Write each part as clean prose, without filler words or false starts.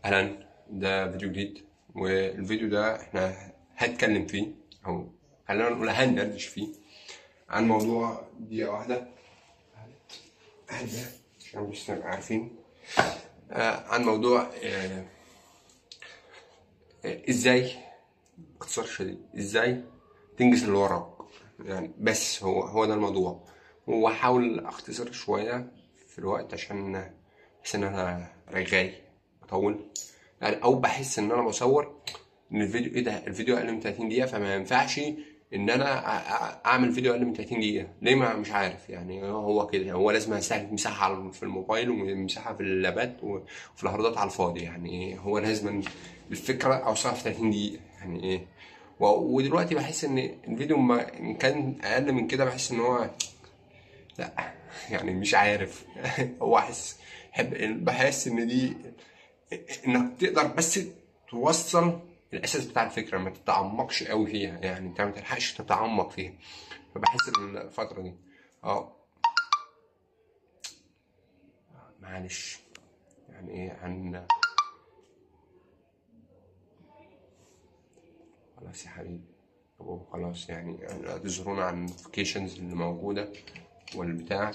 اهلا، ده فيديو جديد. والفيديو ده احنا هنتكلم فيه، او خلينا نقول هندردش فيه عن موضوع. دقيقة واحدة اهدى عشان بس نبقى عارفين عن موضوع ازاي، باختصار شديد، ازاي تنجز اللي وراك. يعني بس هو ده الموضوع. وهحاول اختصر شوية في الوقت عشان بحس ان انا رغاي بطول، يعني او بحس ان انا بصور ان الفيديو ايه ده، الفيديو اقل من 30 دقيقة، فما ينفعش ان انا اعمل فيديو اقل من 30 دقيقة. ليه؟ ما مش عارف، يعني هو كده، هو لازم استهلك مساحة في الموبايل ومساحة في اللابات وفي الهاردات على الفاضي. يعني هو لازم الفكرة اوصلها في 30 دقيقة. يعني ايه، ودلوقتي بحس ان الفيديو ما إن كان اقل من كده بحس ان هو لا، يعني مش عارف. هو بحس ان دي انك تقدر بس توصل الاساس بتاع الفكره، ما تتعمقش قوي فيها، يعني انت ما تلحقش تتعمق فيها. فبحس ان الفتره دي اه معلش، يعني ايه عن خلاص يا حبيبي. خلاص، يعني اعتذرونا عن النوتيفيكيشنز اللي موجوده والبتاع.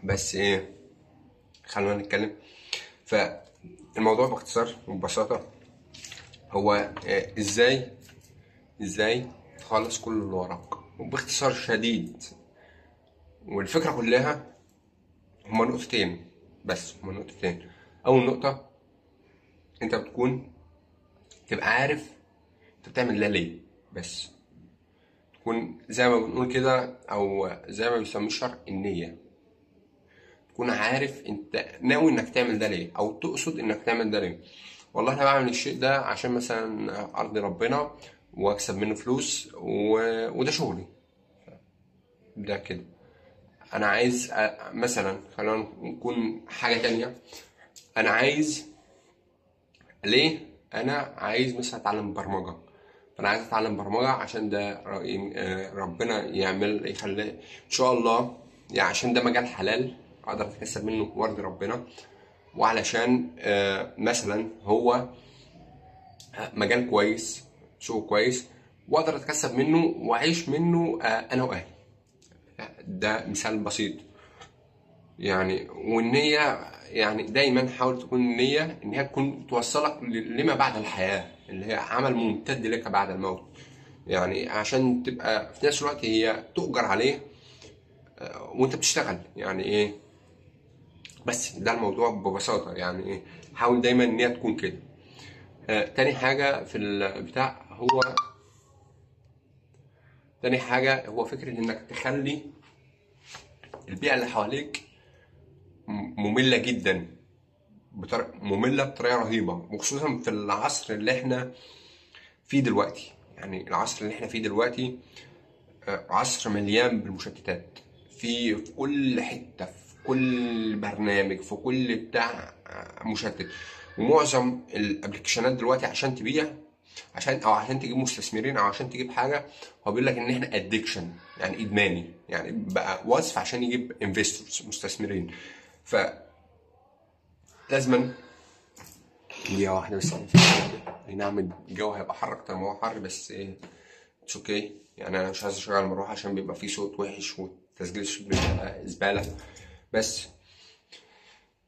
بس ايه، خلونا نتكلم. فالموضوع باختصار وببساطه هو ازاي تخلص كل اللي وراك، وباختصار شديد. والفكره كلها هما نقطتين بس، هما نقطتين. اول نقطه، انت تبقى عارف انت بتعمل ده ليه. بس تكون زي ما بنقول كده، او زي ما بيسموه الشرع، النيه. تكون عارف انت ناوي انك تعمل ده ليه، او تقصد انك تعمل ده ليه. والله انا بعمل الشيء ده عشان مثلا ارضي ربنا واكسب منه فلوس وده شغلي. ده كده. انا عايز مثلا خلينا نكون حاجه تانية. انا عايز ليه؟ انا عايز مثلا اتعلم برمجه. فانا عايز اتعلم برمجه عشان ده ربنا يخلي ان شاء الله، يعني عشان ده مجال حلال اقدر اتكسب منه وارضي ربنا، وعلشان مثلا هو مجال كويس، سوق كويس، واقدر اتكسب منه واعيش منه انا واهلي. ده مثال بسيط يعني. والنية يعني دايما حاول تكون النية ان هي تكون توصلك لما بعد الحياة، اللي هي عمل ممتد لك بعد الموت. يعني عشان تبقى في نفس الوقت هي تؤجر عليه وانت بتشتغل. يعني ايه، بس ده الموضوع ببساطة. يعني ايه، حاول دايما ان هي تكون كده. تاني حاجة في البتاع هو تاني حاجة هو فكرة انك تخلي البيئة اللي حواليك مملة جدا، مملة بطريقة رهيبة، وخصوصا في العصر اللي احنا فيه دلوقتي. يعني العصر اللي احنا فيه دلوقتي عصر مليان بالمشتتات، في كل حتة، في كل برنامج، في كل بتاع مشتت. ومعظم الابلكيشنات دلوقتي عشان تبيع، عشان تجيب مستثمرين، او عشان تجيب حاجة، هو بيقول لك ان احنا ادكشن، يعني ادماني، يعني بقى وصف عشان يجيب انفستورز، مستثمرين. فلازما دقيقة واحدة بس. اي نعم الجو هيبقى حر اكتر ما هو حر، بس ايه، اتس اوكي. يعني انا مش عايز اشغل المروحة عشان بيبقى فيه صوت وحش والتسجيل بيبقى زبالة. بس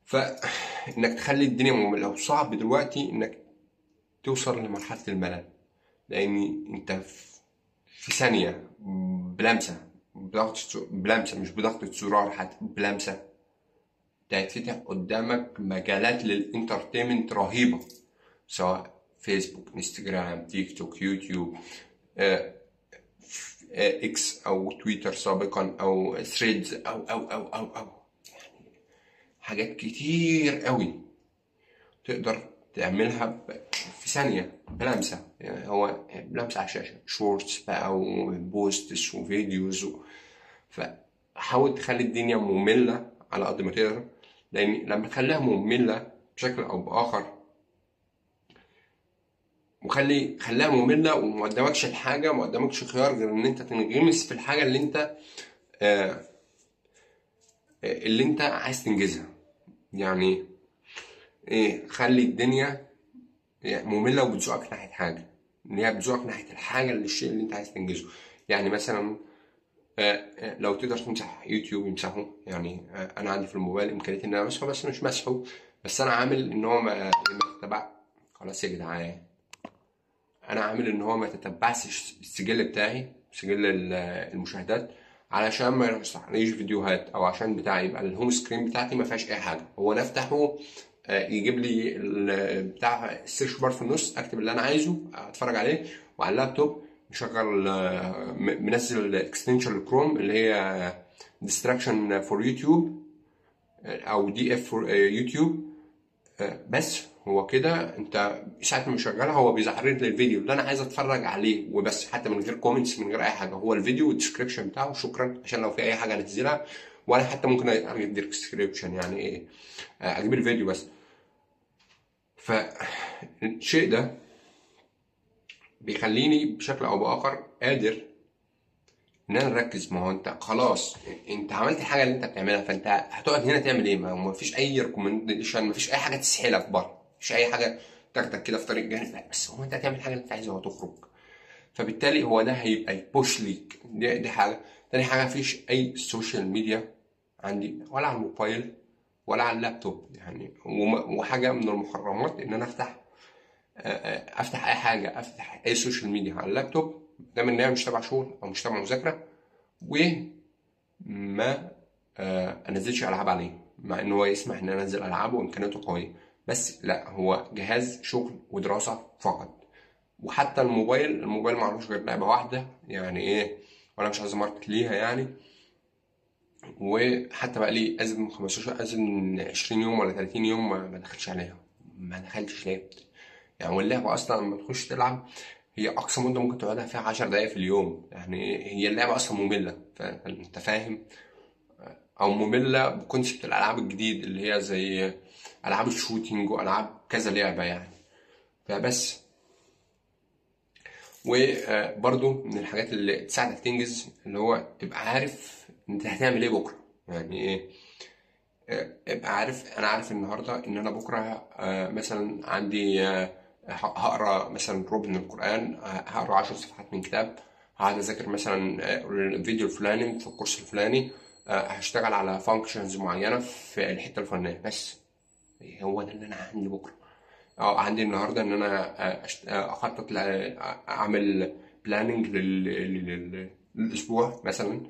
فانك تخلي الدنيا مملة، وصعب دلوقتي انك توصل لمرحلة الملل، لان انت في ثانية، بلمسة، بلمسة، مش بضغطة زرار، حتى بلمسة ده هيتفتح قدامك مجالات للانترتينمنت رهيبة، سواء فيسبوك، انستجرام، تيك توك، يوتيوب، اكس او تويتر سابقا، او ثريدز، او حاجات كتير قوي تقدر تعملها في ثانية بلمسة. يعني هو بلمسة على الشاشة، شورتس بقى وبوستس وفيديوز فحاول تخلي الدنيا مملة على قد ما تقدر، لأن لما تخليها مملة بشكل أو بآخر، خليها مملة وما قدامكش الحاجة، ما قدامكش خيار غير إن أنت تنغمس في الحاجة اللي أنت آه اللي انت عايز تنجزها. يعني ايه، خلي الدنيا مملة وبتزوقك ناحية حاجة، ان هي بتزوقك ناحية الحاجة اللي الشيء اللي انت عايز تنجزه. يعني مثلا لو تقدر تمسح يوتيوب امسحه. يعني انا عندي في الموبايل امكانيه ان انا امسحه بس مش مسحه. بس انا عامل ان هو ما تتبع. خلاص يا جدعان، انا عامل ان هو ما تتبعش السجل بتاعي، سجل المشاهدات، علشان ما يرشحليش فيديوهات، او عشان بتاعي يبقى الهوم سكرين بتاعتي ما فيهاش اي حاجه. هو انا افتحه يجيب لي بتاع السيرش بار في النص، اكتب اللي انا عايزه اتفرج عليه. وعلى اللابتوب مشغل منزل اكستنشن الكروم اللي هي ديستراكشن فور يوتيوب، او دي اف فور يوتيوب. بس هو كده انت ساعة ما يشغلها هو بيعرض لي الفيديو اللي انا عايز اتفرج عليه وبس، حتى من غير كومنتس من غير اي حاجه. هو الفيديو والديسكريبشن بتاعه شكرا، عشان لو في اي حاجه انزلها. وانا حتى ممكن اجيب ديسكريبشن، يعني ايه، اجيب الفيديو بس. فالشيء ده بيخليني بشكل او باخر قادر ان انا اركز. ما هو انت خلاص انت عملت الحاجه اللي انت بتعملها، فانت هتقعد هنا تعمل ايه؟ ما هو مفيش اي ريكومنديشن، مفيش اي حاجه تسحلك بره، مفيش اي حاجه تاخدك كده في طريق جانب. لا، بس هو انت هتعمل الحاجه اللي انت عايزها وهتخرج. فبالتالي هو ده هيبقى يبوش ليك. دي حاجه. تاني حاجه، مفيش اي سوشيال ميديا عندي، ولا على الموبايل ولا على اللابتوب. يعني وحاجه من المحرمات ان انا افتح اي حاجه، افتح اي سوشيال ميديا على اللابتوب دام ان هي مش تبع شغل او مش تبع مذاكره، وما انزلش العاب عليه. مع ان هو يسمح ان انا انزل العاب وامكانياته قويه، بس لا، هو جهاز شغل ودراسه فقط. وحتى الموبايل معلوش غير لعبه واحده، يعني ايه، وانا مش عايز ماركت ليها يعني. وحتى بقى لي ازيد من 15، ازيد من 20 يوم ولا 30 يوم ما دخلتش عليها. ما دخلتش لعبت. يعني واللعبه اصلا لما تخش تلعب، هي اقصى مده ممكن تقعدها فيها 10 دقائق في اليوم. يعني هي اللعبه اصلا ممله، فانت فاهم. او ممله بكونسبت الالعاب الجديد اللي هي زي العاب الشوتينج والعاب كذا لعبه يعني. فبس. وبرضو من الحاجات اللي تساعدك تنجز اللي هو تبقى عارف انت هتعمل ايه بكره. يعني ايه، ابقى عارف. انا عارف النهارده ان انا بكره مثلا عندي هقرا مثلا ربع من القران، هقرا 10 صفحات من كتاب، هقعد اذاكر مثلا الفيديو الفلاني في الكورس الفلاني، هشتغل على فانكشنز معينه في الحته الفلانيه. بس هو ده اللي انا عندي بكره. عندي النهارده ان انا اخطط اعمل بلاننج للاسبوع مثلا،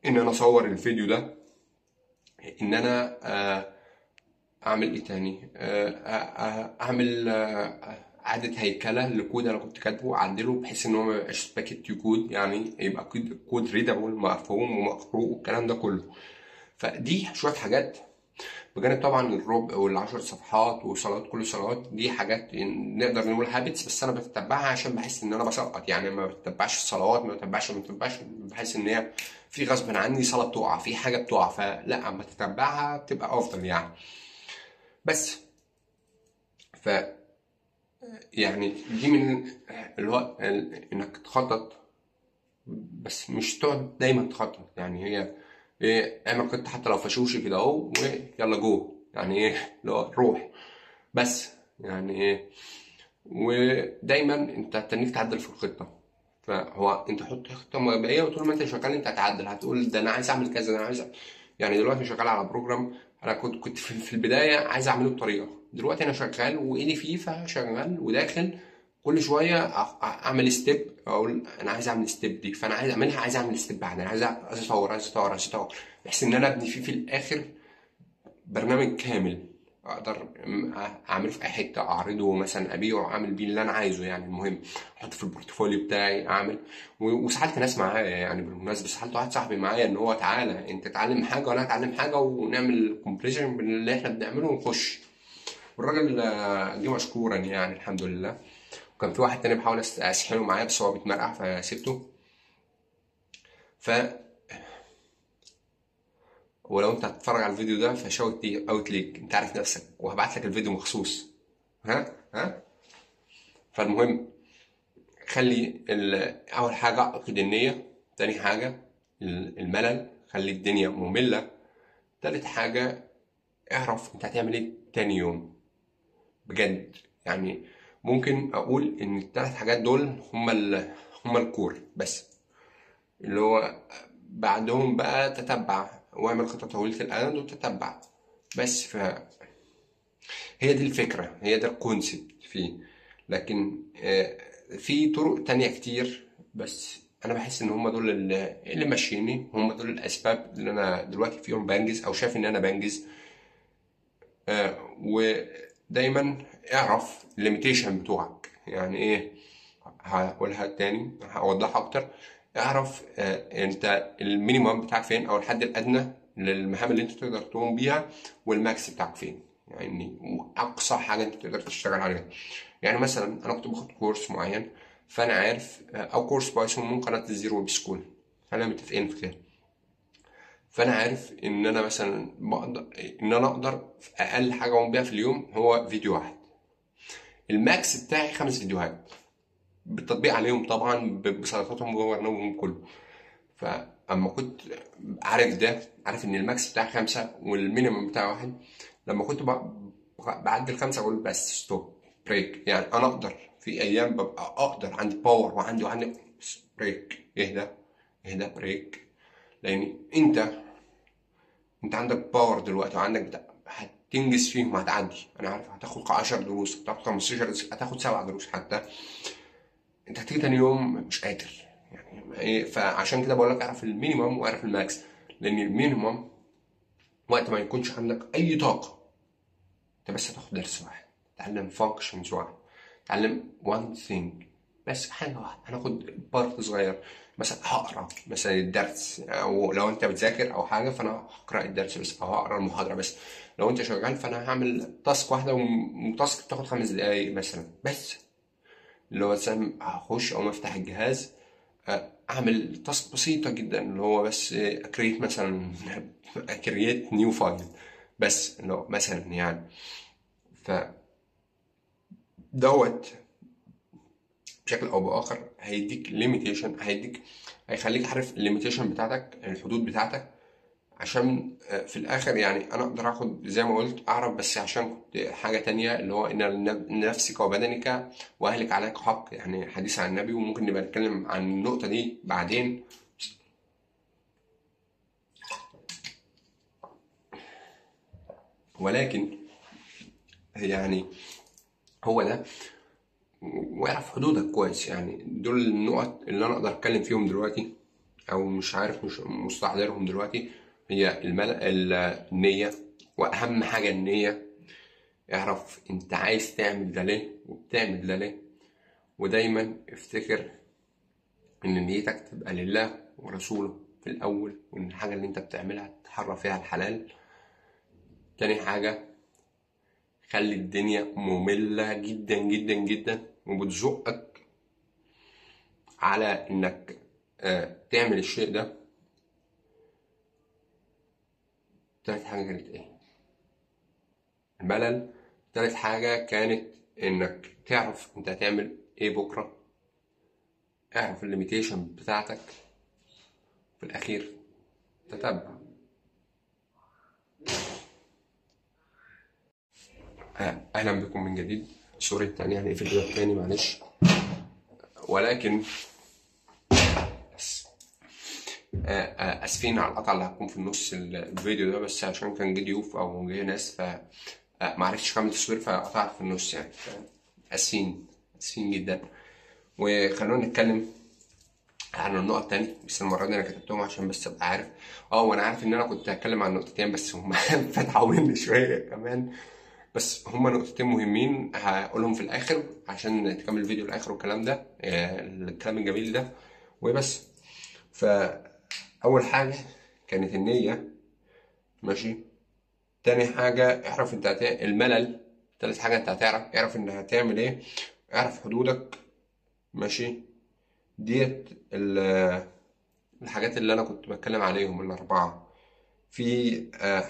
ان انا اصور الفيديو ده، ان انا اعمل ايه تاني، اعمل اعاده هيكله لكود انا كنت كاتبه، اعدله بحيث ان هو ما يبقاش باكيت كود، يعني يبقى كود ريدابل مفهوم ومقروء والكلام ده كله. فدي شويه حاجات، بجانب طبعا الربع والعشر صفحات وصلوات كل صلوات. دي حاجات نقدر نقول هابتس، بس انا بتتبعها عشان بحس ان انا بسقط. يعني ما بتتبعش الصلوات، ما بتتبعش، بحس ان هي في غصب عني صلاه بتقع، في حاجه بتقع، فلا اما تتبعها بتبقى افضل يعني. بس. ف يعني دي من اللي هو انك تخطط، بس مش تقعد دايما تخطط. يعني هي ايه، اعمل خطه حتى لو فشوشي كده اهو، ويلا جو. يعني ايه، لو روح بس. يعني ايه، ودايما انت هتنيك تعدل في الخطه. فهو انت حط خطه مبدئيه، وطول ما انت شغال انت هتعدل، هتقول ده انا عايز اعمل كذا، ده انا عايز يعني دلوقتي شغال على بروجرام. انا كنت في البدايه عايز اعمله بطريقه، دلوقتي انا شغال وايدي فيه، فشغال وداخل. كل شويه اعمل ستيب، اقول انا عايز اعمل ستيب دي، فانا عايز اعملها، عايز اعمل ستيب بعد، انا عايز اطور، عايز اطور، بحيث ان انا ابني فيه في الاخر برنامج كامل اقدر اعمله في اي حته، اعرضه مثلا، ابيعه، اعمل بيه اللي انا عايزه. يعني المهم احط في البورتفوليو بتاعي، اعمل. وسالت ناس معايا، يعني بالمناسبه سالت واحد صاحبي معايا ان هو تعالى انت اتعلم حاجه وانا اتعلم حاجه، ونعمل كومبليشن بين اللي احنا بنعمله ونخش. والراجل جه مشكورا يعني، الحمد لله. وكان في واحد تاني بحاول اسحله معايا بس هو بيتمرقع فسيبته. ف ولو انت هتتفرج على الفيديو ده فشاوت اوت ليك، انت عارف نفسك، وهبعت لك الفيديو مخصوص. ها. فالمهم، خلي اول حاجه عقد النيه. تاني حاجه الملل، خلي الدنيا ممله. تالت حاجة، اعرف انت هتعمل ايه تاني يوم بجد. يعني ممكن اقول ان الثلاث حاجات دول هما الكور بس، اللي هو بعدهم بقى تتبع واعمل خطة طويلة الأمد وتتبع بس. هي دي الفكرة، هي ده الكونسيبت فيه. لكن في طرق تانية كتير، بس أنا بحس إن هم دول اللي ماشييني، هم دول الأسباب اللي أنا دلوقتي فيهم بنجز أو شايف إن أنا بنجز. ودايما اعرف الليميتيشن بتوعك يعني إيه. هقولها تاني، هوضحها أكتر. اعرف أنت المينيمم بتاعك فين، أو الحد الأدنى للمهام اللي أنت تقدر تقوم بيها، والماكس بتاعك فين، يعني اقصى حاجه انت تقدر تشتغل عليها. يعني مثلا انا كنت باخد كورس معين، فانا عارف او كورس بايثون من قناه الزيرو ويب سكول، خلينا متفقين في كده. فانا عارف ان انا مثلا اقدر في اقل حاجه اقوم بيها في اليوم هو فيديو واحد. الماكس بتاعي 5 فيديوهات بالتطبيق عليهم طبعا، بسلطاتهم وبرنامجهم كله. فاما كنت عارف ده، عارف ان الماكس بتاعي 5 والمينيمم بتاعي واحد، لما كنت بعدي ال5 اقول بس ستوب، بريك. يعني انا اقدر في ايام ببقى اقدر عندي باور وعندي بريك، اهدى اهدى، بريك. لان انت عندك باور دلوقتي وعندك هتنجز فيهم، هتعدي. انا عارف هتاخد 10 دروس، هتاخد 15 دروس، هتاخد 7 دروس حتى، انت هتيجي تاني يوم مش قادر. يعني ايه؟ فعشان كده بقول لك اعرف المينيمم واعرف الماكس. لان المينيمم وقت ما يكونش عندك اي طاقه، انت بس هتاخد درس واحد، تعلم فانكشنز واحد، تعلم وان ثينج، بس حاجه واحده. هناخد بارت صغير، مثلا هقرا مثلا الدرس، او لو انت بتذاكر او حاجه فانا هقرا الدرس بس، او هقرا المحاضره بس. لو انت شغال فانا هعمل تاسك واحده، وتاسك بتاخد 5 دقايق مثلا بس. اللي هو مثلا هخش او افتح الجهاز، اعمل تاسك بسيطه جدا، اللي هو بس اكريت مثلا اكريت نيو فايل بس، اللي هو مثلا يعني. ف دوت بشكل او باخر هيديك ليميتيشن، هيخليك عارف الليميتيشن بتاعتك، الحدود بتاعتك. عشان في الاخر يعني انا اقدر اخد زي ما قلت اعرف، بس عشان كنت حاجه تانية، اللي هو ان نفسك وبدنك واهلك عليك حق، يعني حديث عن النبي. وممكن نبقى نتكلم عن النقطه دي بعدين. ولكن يعني هو ده، واعرف حدودك كويس. يعني دول النقط اللي انا اقدر اتكلم فيهم دلوقتي، او مش عارف، مش مستحضرهم دلوقتي. هي النية، واهم حاجة النية. اعرف انت عايز تعمل ده ليه وبتعمل ده ليه، ودايما افتكر ان نيتك تبقى لله ورسوله في الاول، وان الحاجة اللي انت بتعملها تحرى فيها الحلال. تاني حاجة، خلي الدنيا مملة جدا جدا جدا وبتزقك على انك تعمل الشيء ده. تالت حاجة كانت ايه؟ الملل. تالت حاجة كانت انك تعرف انت هتعمل ايه بكرة، اعرف الليميتيشن بتاعتك. في الاخير تتبع. اهلا بكم من جديد. سوري التاني، هنقفل الفيديو التاني معلش. ولكن اسفين على القطع اللي هتكون في النص الفيديو ده، بس عشان كان جه ضيوف او جه ناس، ف معرفتش اكمل تصوير فقطعت في النص يعني. اسفين اسفين جدا. وخلونا نتكلم عن النقط تاني، بس المرة دي أنا كتبتهم عشان بس أبقى عارف. وأنا عارف إن أنا كنت هتكلم عن نقطتين بس هما فتحوا مني شوية كمان. بس هما نقطتين مهمين هقولهم في الآخر عشان تكمل الفيديو الآخر والكلام ده، الكلام الجميل ده وبس. فأول حاجة كانت النية، ماشي. تاني حاجة اعرف انت الملل. تالت حاجة انت اعرف انت هتعمل ايه، اعرف حدودك، ماشي. ديت الحاجات اللي انا كنت بتكلم عليهم الاربعة. في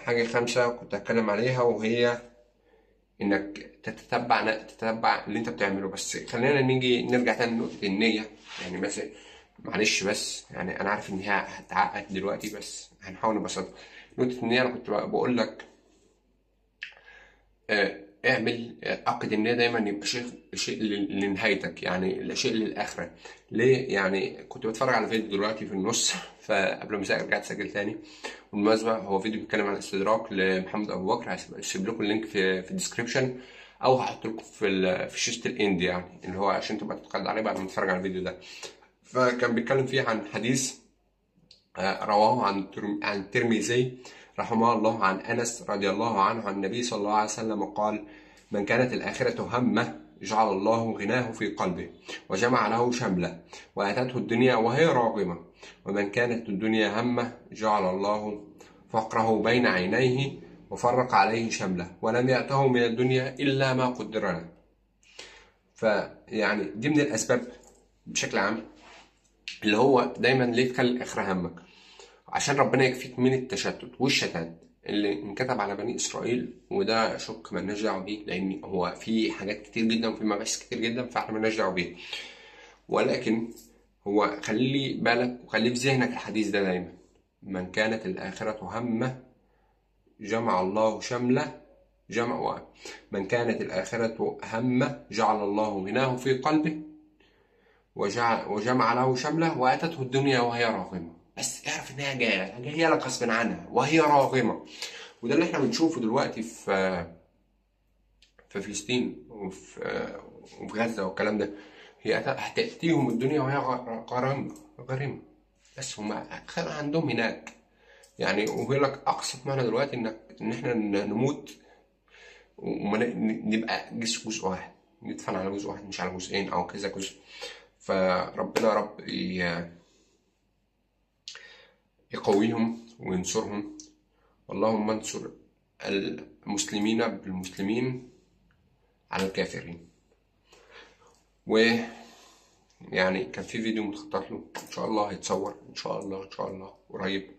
حاجة خامسة كنت هتكلم عليها، وهي انك تتبع اللي انت بتعمله. بس خلينا نرجع تاني لنقطة النية. يعني مثلا معلش، بس يعني انا عارف ان هي هتعقد دلوقتي بس هنحاول نبسطها. نقطة النية أنا كنت بقول لك اعمل عقد النية دايما يبقى شيء لنهايتك، يعني شيء للآخرة. ليه؟ يعني كنت بتفرج على فيديو دلوقتي في النص فقبل ما رجعت أسجل تاني. بالمناسبة هو فيديو بيتكلم عن الاستدراك لمحمد أبو بكر، هسيب لكم اللينك في الديسكريبشن، أو هحط لكم في شاشة الإند، يعني اللي هو عشان تبقى تتقدر عليه بعد ما تتفرج على الفيديو ده. فكان بيتكلم فيه عن حديث رواه عن الترمذي رحمه الله عن أنس رضي الله عنه عن النبي صلى الله عليه وسلم قال: من كانت الآخرة همه جعل الله غناه في قلبه وجمع له شمله وأتته الدنيا وهي راغمة، ومن كانت الدنيا همه جعل الله فقره بين عينيه وفرق عليه شمله ولم يأته من الدنيا إلا ما قدر له. فيعني دي من الأسباب بشكل عام، اللي هو دايما ليه تخلي الآخرة همك، عشان ربنا يكفيك من التشتت والشتات اللي انكتب على بني إسرائيل. وده شق مالناش دعوة بيه، لأن هو في حاجات كتير جدا وفي مباحث كتير جدا فاحنا مالناش دعوة بيه. ولكن هو خلي بالك وخلي في ذهنك الحديث ده دايما: من كانت الآخرة همه جمع الله شمله من كانت الآخرة همه جعل الله غناه في قلبه وجمع له شمله وأتته الدنيا وهي راغمة. بس اعرف إنها جاية لك غصب عنها وهي راغمة. وده اللي احنا بنشوفه دلوقتي في فلسطين وفي غزة والكلام ده. هي هتأتيهم الدنيا وهي غارمة. بس هم عندهم هناك يعني. وبيقول لك أقصى معنى دلوقتي إن احنا نموت ونبقى جزء واحد، ندفن على جزء واحد مش على جزئين أو كذا جزء. فربنا يا رب يقويهم وينصرهم. اللهم انصر المسلمين بالمسلمين على الكافرين. ويعني كان في فيديو متخطط له ان شاء الله هيتصور ان شاء الله قريب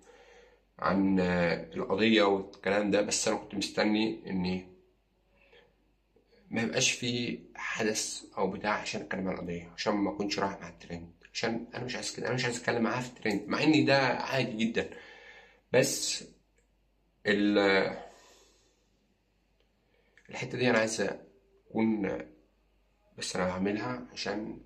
عن القضية والكلام ده، بس انا كنت مستني ان ما يبقاش في حدث او بتاع عشان اتكلم عن القضية، عشان ما اكونش رايح مع الترند، عشان انا مش عايز كده. انا مش عايز اتكلم معاه في الترند، مع ان ده عادي جدا. بس الحتة دي انا عايز اكون، بس انا هعملها عشان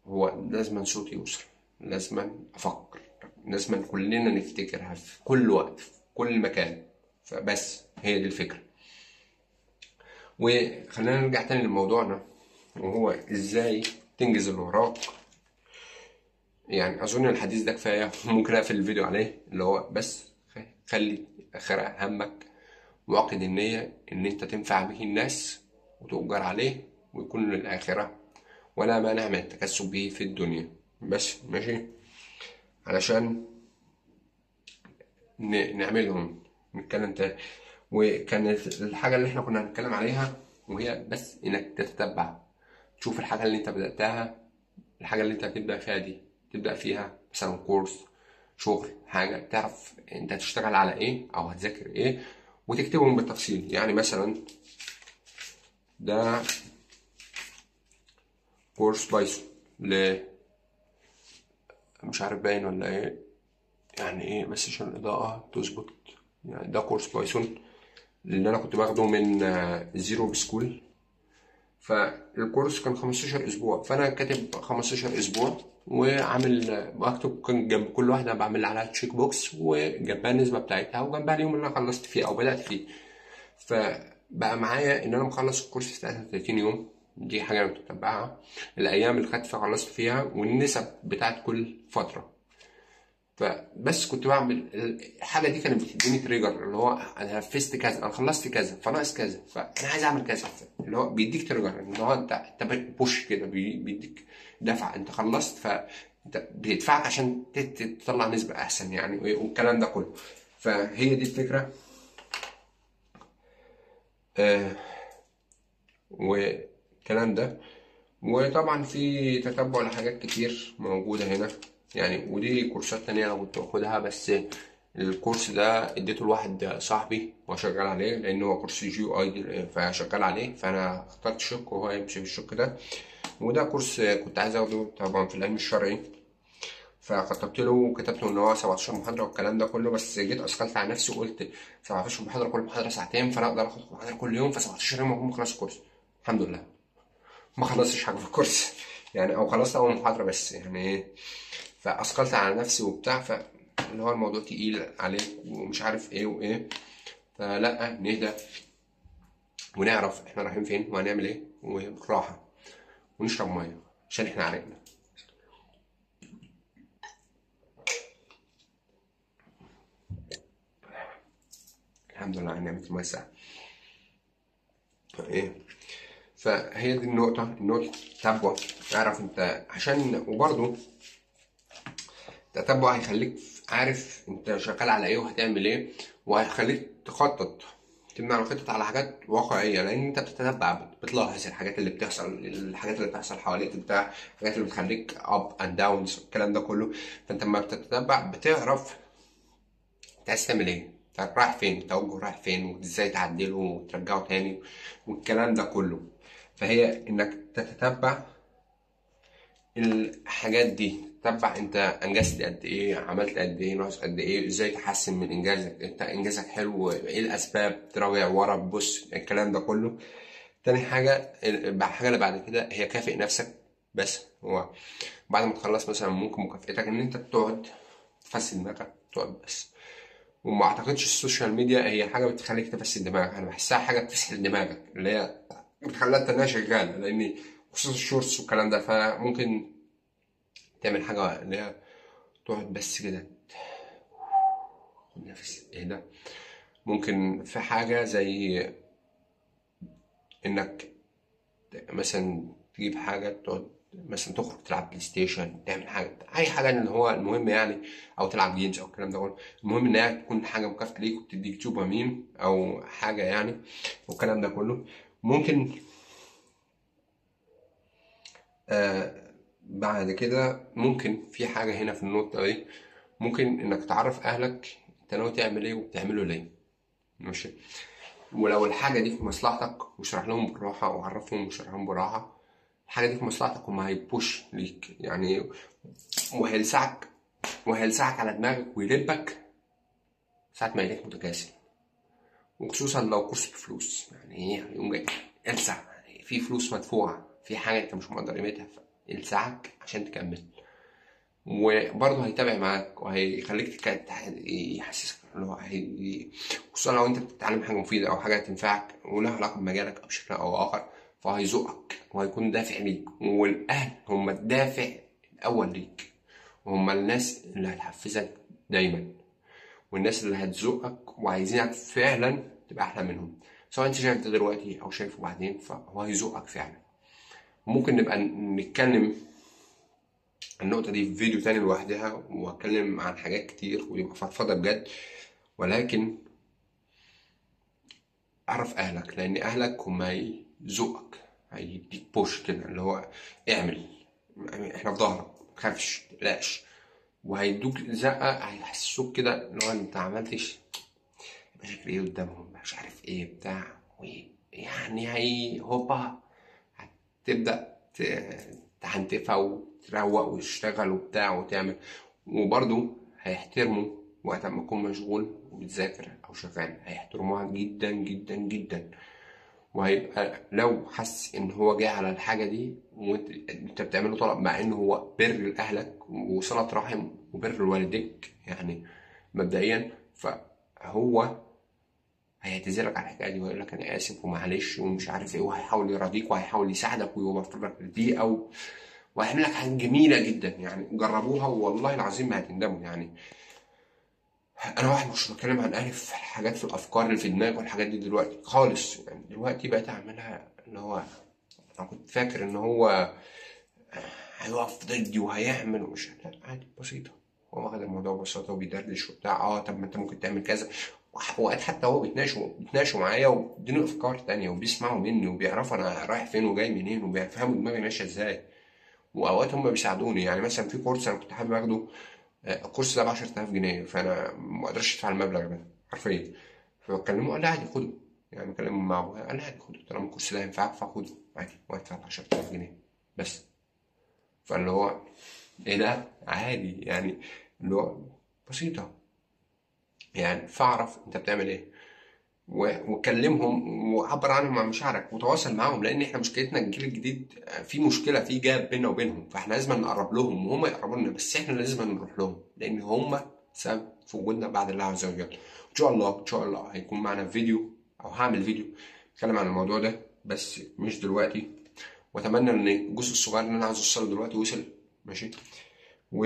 هو لازم صوتي يوصل، لازم افكر، لازم كلنا نفتكرها في كل وقت في كل مكان. فبس هي دي الفكرة. وخلينا نرجع تاني لموضوعنا، وهو ازاي تنجز اللي وراك. يعني اظن الحديث ده كفاية، ممكن اقفل الفيديو عليه. اللي هو بس خلي اخر همك وعقد النية ان انت تنفع به الناس وتؤجر عليه ويكون للآخرة، ولا مانع من التكسب به في الدنيا. بس ماشي، علشان نعملهم نتكلم تاني. وكانت الحاجة اللي احنا كنا هنتكلم عليها وهي بس انك تتتبع، تشوف الحاجة اللي انت بدأتها، الحاجة اللي انت هتبدأ فيها دي تبدأ فيها مثلا كورس، شغل، حاجة تعرف انت هتشتغل على ايه او هتذاكر ايه وتكتبهم بالتفصيل. يعني مثلا ده كورس بايثون مش عارف باين ولا ايه، يعني ايه بس عشان الاضاءة تظبط. يعني ده كورس بايثون اللي انا كنت باخده من زيرو بسكول. فالكورس كان 15 اسبوع، فانا كاتب 15 اسبوع وعامل بكتب جنب كل واحده بعمل عليها تشيك بوكس وجنبها النسبه بتاعتها وجنبها اليوم اللي انا خلصت فيه او بدات فيه. فبقى معايا ان انا مخلص الكورس في 33 يوم. دي حاجه انا بتتبعها، الايام اللي خدت فيها خلصت فيها والنسب بتاعت كل فتره. فبس كنت بعمل الحاجه دي كانت بتديني تريجر، اللي هو انا نفذت كذا، انا خلصت كذا، فناقص كذا، فانا عايز اعمل كذا. اللي هو بيديك تريجر، اللي هو انت بوش كده، بيديك دفع. انت خلصت فانت بيدفعك عشان تطلع نسبه احسن يعني، والكلام ده كله. فهي دي الفكره. والكلام ده. وطبعا في تتبع لحاجات كتير موجودة هنا يعني، ودي كورسات تانية أنا كنت باخدها. بس الكورس ده اديته لواحد صاحبي وشغال عليه، لأن هو كورس GUI فشغال عليه، فأنا اخترت شق وهو يمشي في الشق ده. وده كورس كنت عايز أخده طبعا في العلم الشرعي. فخطبت له وكتبت له ان هو 17 محاضره والكلام ده كله، بس جيت اثقلت على نفسي وقلت 17 محاضره، كل محاضره ساعتين، فانا اقدر اخد محاضره كل يوم، ف 17 يوم اكون مخلص الكورس. الحمد لله ما خلصتش حاجه في الكورس يعني، او خلصت اول محاضره بس يعني ايه. فاثقلت على نفسي وبتاع، فاللي هو الموضوع تقيل عليك ومش عارف ايه وايه. فلا نهدى ونعرف احنا رايحين فين وهنعمل ايه، وبالراحه، ونشرب ميه عشان احنا عرقنا. الحمد لله على نعمه الميه الساقعه. ايه، فهي دي النقطه تتبع. اعرف انت عشان، وبرضه التتبع هيخليك عارف انت شغال على ايه وهتعمل ايه، وهيخليك تخطط، تبني على خطط على حاجات واقعيه، لان انت بتتتبع، بتلاحظ الحاجات اللي بتحصل، الحاجات اللي بتحصل حواليك بتاع، الحاجات اللي بتخليك اب اند داونز الكلام ده كله. فانت لما بتتتبع بتعرف انت عايز تعمل ايه، انت رايح فين، التوجه رايح فين، وازاي تعدله وترجعه تاني والكلام ده كله. فهي انك تتتبع الحاجات دي، تتبع انت انجزت قد ايه، عملت قد ايه، ناقص قد ايه، ازاي تحسن من انجازك، انت انجازك حلو، ايه الاسباب، تراجع ورا تبص الكلام ده كله. تاني حاجة، الحاجة اللي بعد كده هي كافئ نفسك. بس هو بعد ما تخلص مثلا ممكن مكافئتك ان انت تقعد تفسد دماغك، تقعد بس. وما اعتقدش السوشيال ميديا هي حاجة بتخليك تفسد دماغك، انا بحسها حاجة بتسحل دماغك، اللي هي بتخليها تنها شغالة، لان خصوصا الشورتس والكلام ده، فممكن تعمل حاجة اللي هي تقعد بس كده خد نفس اهدى. ممكن في حاجة زي انك مثلا تجيب حاجة تقعد مثلا تخرج تلعب بلاي ستيشن، تعمل حاجة أي حاجة اللي هو المهم يعني، أو تلعب جيمز أو الكلام ده كله. المهم إنها تكون حاجة مكافأة ليك وبتديك دوبامين أو حاجة يعني، والكلام ده كله. ممكن بعد كده ممكن في حاجة هنا في النقطة دي، ممكن إنك تعرف أهلك أنت ناوي تعمل إيه وبتعمله ليه. ماشي، ولو الحاجة دي في مصلحتك واشرح لهم بالراحة، وعرفهم واشرح لهم بالراحة الحاجة دي في مصلحتك، هما هيبوش ليك يعني، وهيلسعك، وهيلسعك على دماغك ويلبك ساعة ما يلاقيك متكاسل. وخصوصا لو كورس بفلوس، يعني ايه يعني، يقوم جاي السع في فلوس مدفوعة في حاجة انت مش مقدر قيمتها، فيلسعك عشان تكمل. وبرضه هيتابع معاك وهيخليك يحسسك اللي هو خصوصا لو انت بتتعلم حاجة مفيدة او حاجة تنفعك ولها علاقة بمجالك او بشكل او اخر، فهيزقك وهيكون دافع ليك. والاهل هم الدافع الاول ليك، وهم الناس اللي هتحفزك دايما، والناس اللي هتزقك وعايزينك فعلا تبقى احلى منهم، سواء انت شايف ده دلوقتي او شايفه بعدين، فهو هيزقك فعلا. ممكن نبقى نتكلم النقطة دي في فيديو تاني لوحدها، واتكلم عن حاجات كتير ويبقى فضفضة بجد. ولكن اعرف اهلك، لان اهلك هم هيزقك، هيديك بوش كده اللي هو اعمل، احنا في ظهرك، متخافش متقلقش. وهيدوك زقة، هيحسسوك كده اللي هو انت عملتش يبقى شكل ايه قدامهم، مش عارف ايه بتاع، يعني هي هوبا هتبدأ تحنتفها وتروق وتشتغل وبتاع وتعمل. وبرضه هيحترموا وقت ما تكون مشغول وبتذاكر أو شغال، هيحترموها جدا جدا جدا. وهيبقى لو حس إن هو جاي على الحاجة دي وأنت بتعمله طلب، مع إن هو بر لأهلك وصلة رحم وبر لوالديك يعني مبدئيا، فهو هيعتذرلك على الحكايه دي ويقول لك انا اسف ومعلش ومش عارف ايه، وهيحاول يراضيك وهيحاول يساعدك ويوفر لك البيئه وهيعمل لك حاجات جميله جدا يعني. جربوها والله العظيم ما هتندموا يعني. انا واحد مش بتكلم عن اهلي في حاجات، في الافكار اللي في دماغي والحاجات دي دلوقتي خالص يعني، دلوقتي بقيت اعملها اللي هو انا كنت فاكر ان هو هيقف ضدي وهيعمل ومش، لا عادي بسيطه. هو واخد الموضوع ببساطه وبيدردش وبتاع، طب ما انت ممكن تعمل كذا. وقت حتى هو بيتناقشوا معايا وبيديني افكار تانية وبيسمعوا مني وبيعرفوا انا رايح فين وجاي منين وبيفهموا دماغي ماشيه ازاي. واوقات هم بيساعدوني يعني، مثلا في كورس انا كنت حابب اخده، الكورس ده ب 10000 جنيه، فانا ما اقدرش ادفع المبلغ ده حرفيا. فبكلمه قال لي عادي خده، يعني بكلمه معه قال لي عادي خده طالما الكورس ده ينفعك فخده عادي، وادفع 10000 جنيه بس. فاللي هو ايه ده عادي يعني، اللي هو بسيطة يعني. فاعرف انت بتعمل ايه وكلمهم وعبر عنهم عن مشاعرك وتواصل معاهم، لان احنا مشكلتنا الجيل الجديد في مشكله، في جاب بيننا وبينهم، فاحنا لازم نقرب لهم وهم يقربوا لنا، بس احنا لازم نروح لهم لان هم سبب في وجودنا بعد الله عز وجل. ان شاء الله ان شاء الله هيكون معنا فيديو، او هعمل فيديو اتكلم عن الموضوع ده بس مش دلوقتي. واتمنى ان الجزء الصغير اللي انا عايز اوصله دلوقتي وصل ماشي. و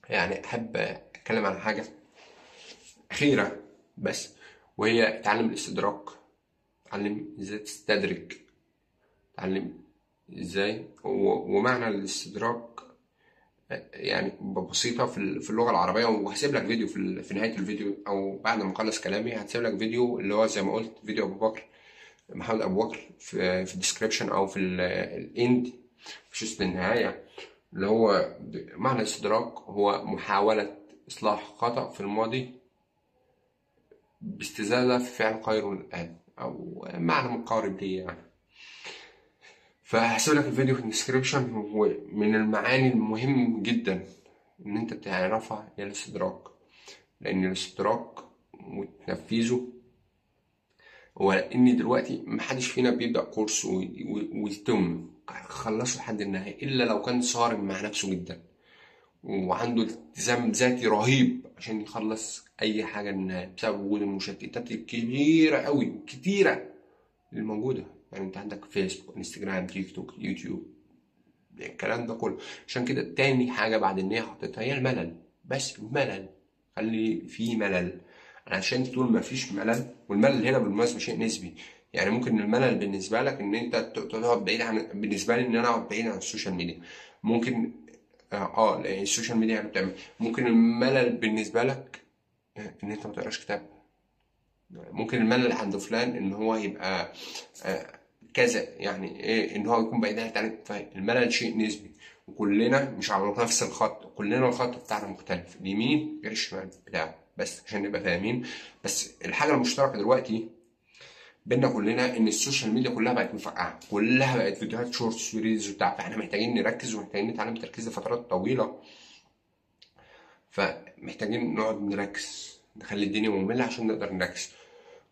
يعني احب اتكلم عن حاجه اخيره بس، وهي تعلم الاستدراك. اتعلم ازاي تستدرك، اتعلم ازاي ومعنى الاستدراك يعني ببسيطة في اللغة العربية. وهسيب لك فيديو في نهاية الفيديو أو بعد ما أخلص كلامي، هسيب لك فيديو اللي هو زي ما قلت فيديو أبو بكر، محمد أبو بكر، في الديسكريبشن أو في الإند، في شوط النهاية، اللي هو معنى الاستدراك هو محاولة إصلاح خطأ في الماضي باستزادة في فعل خير الآن، أو معنى مقارب ليه يعني. فهسيب لك الفيديو في الديسكريبشن. ومن المعاني المهم جدا ان انت تعرفها هي الاستدراك، لان الاستدراك وتنفيذه هو ان دلوقتي محدش فينا بيبدأ كورس ويتم خلصه لحد النهاية الا لو كان صارم مع نفسه جدا وعنده التزام ذاتي رهيب عشان يخلص اي حاجة للنهاية، بسبب وجود المشتتات الكبيرة قوي كتيرة الموجودة. يعني انت عندك فيسبوك، انستجرام، تيك توك، يوتيوب، الكلام ده كله. عشان كده تاني حاجة بعد ان هي حطيتها هي الملل. بس الملل، خلي في ملل، عشان طول ما فيش ملل. والملل هنا بالمناسبة شيء نسبي، يعني ممكن الملل بالنسبة لك ان انت تقعد بعيد عن، بالنسبة لي ان انا اقعد بعيد عن السوشيال ميديا ممكن لأن السوشيال ميديا يعني بتعمل. ممكن الملل بالنسبة لك ان انت ما تقراش كتاب. ممكن الملل عند فلان ان هو يبقى كذا، يعني ايه ان هو يكون بعيد عن. فالملل شيء نسبي، وكلنا مش على نفس الخط، كلنا الخط بتاعنا مختلف، اليمين غير الشمال بتاعه، بس عشان نبقى فاهمين. بس الحاجه المشتركه دلوقتي بينا كلنا ان السوشيال ميديا كلها بقت مفقعه، كلها بقت فيديوهات شورتس وريلز وبتاع، فاحنا محتاجين نركز ومحتاجين نتعلم تركيز لفترات طويله. فمحتاجين نقعد نركز، نخلي الدنيا مملة عشان نقدر نركز.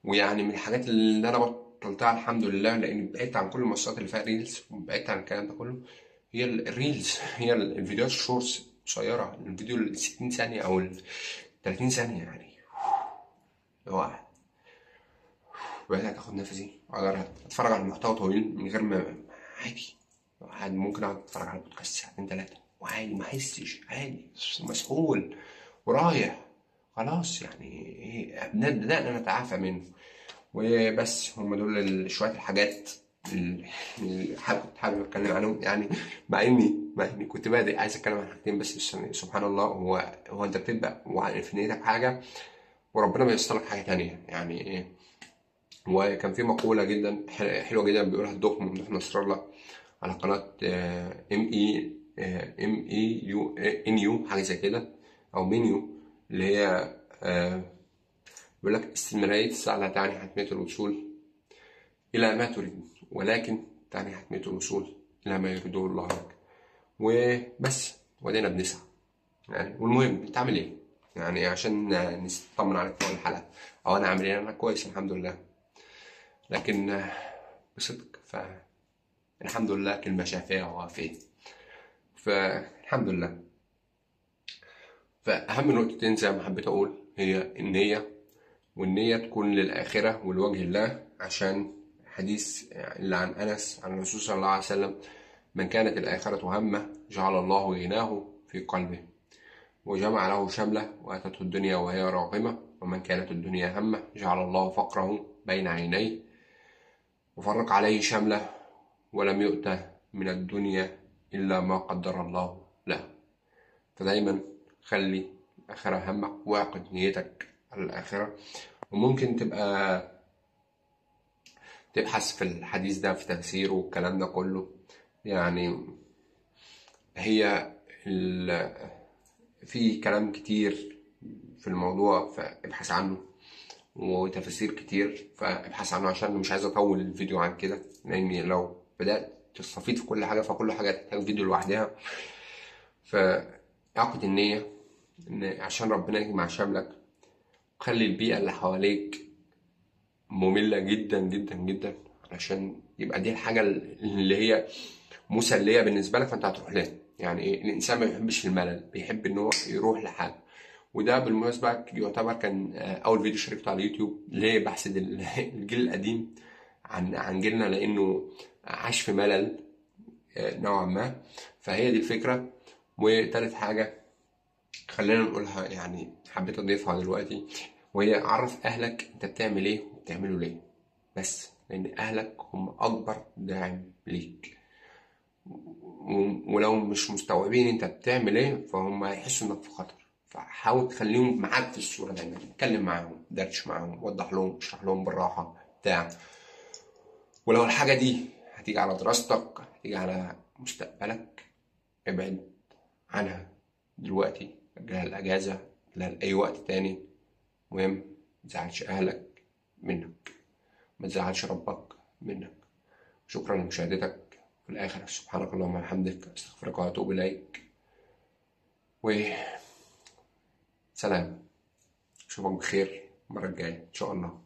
ويعني من الحاجات اللي انا بطلتها الحمد لله، لان بعدت عن كل المنصات اللي فيها ريلز وبعدت عن الكلام ده كله، هي الريلز، هي الفيديوهات الشورتس قصيرة، الفيديو ال 60 ثانية او ال 30 ثانية يعني. هو بدأت اخد نفسي اقدر اتفرج على محتوى طويل من غير ما، عادي ممكن اقعد اتفرج على بودكاست ساعتين ثلاثة وعادي ما احسش، عادي مسؤول ورايح خلاص. يعني ايه، بدأنا نتعافى منه. وبس هم دول شوية الحاجات اللي كنت حابب اتكلم عنهم يعني. مع اني كنت بادئ عايز اتكلم عن حاجتين بس سبحان الله، هو انت بتبدأ وفي نيتك حاجة وربنا بيوصل لك حاجة تانية يعني ايه. وكان في مقولة جدا حلوة جدا بيقولها الدكتور ممدوح نصر الله على قناة ام اي يو حاجة زي كده، او منيو، اللي هي بيقول لك استمرارية السعي لا تعني حتمية الوصول إلى ما تريد، ولكن تعني حتمية الوصول إلى ما يريده الله لك. وبس ودينا بنسعى يعني. والمهم انت عامل ايه يعني عشان نطمن عليك في أول الحلقة، او انا عامل ايه؟ انا كويس الحمد لله، لكن بصدق فالحمد لله كلمة شافية ووافية، فالحمد لله. فأهم نقطتين زي ما حبيت أقول هي النية، والنية تكون للآخرة ولوجه الله، عشان حديث اللي عن أنس عن الرسول صلى الله عليه وسلم: من كانت الآخرة همه جعل الله غناه في قلبه وجمع له شمله وأتته الدنيا وهي راغمة، ومن كانت الدنيا همه جعل الله فقره بين عينيه وفرق عليه شمله ولم يؤته من الدنيا إلا ما قدر الله له. فدايما خلي الآخرة همك واعقد نيتك على الآخرة. وممكن تبقى تبحث في الحديث ده في تفسيره والكلام ده كله يعني. هي في كلام كتير في الموضوع فابحث عنه، وتفاسير كتير فابحث عنه، عشان مش عايز اطول الفيديو عن كده، لاني لو بدأت تستفيد في كل حاجة، فكل حاجة تحتاج فيديو لوحدها. فاعقد النية إن عشان ربنا يجمع شملك، وخلي البيئة اللي حواليك مملة جدا جدا جدا، علشان يبقى دي الحاجة اللي هي مسلية بالنسبة لك، فأنت هتروح لها. يعني إيه؟ الإنسان ما بيحبش الملل، بيحب إن هو يروح لحاجة. وده بالمناسبة يعتبر كان أول فيديو شاركته على اليوتيوب، ليه بحسد الجيل القديم عن جيلنا، لأنه عاش في ملل نوعا ما. فهي دي الفكرة. وتالت حاجة خلينا نقولها، يعني حبيت أضيفها دلوقتي، وهي عرف أهلك أنت بتعمل إيه وبتعمله ليه. بس لأن أهلك هم أكبر داعم ليك، ولو مش مستوعبين أنت بتعمل إيه فهم هيحسوا إنك في خطر. فحاول تخليهم معاك في الصورة دايما، اتكلم معاهم، دردش معاهم، وضح لهم، اشرح لهم بالراحة بتاع. ولو الحاجة دي هتيجي على دراستك، هتيجي على مستقبلك، ابعد عنها دلوقتي، اجلها الأجازة، اجلها لأي وقت تاني. مهم متزعلش أهلك منك، متزعلش ربك منك. شكرا لمشاهدتك. في الآخر سبحانك اللهم وبحمدك، أستغفرك وأتوب إليك، وسلام. أشوفك بخير المرة الجاية إن شاء الله.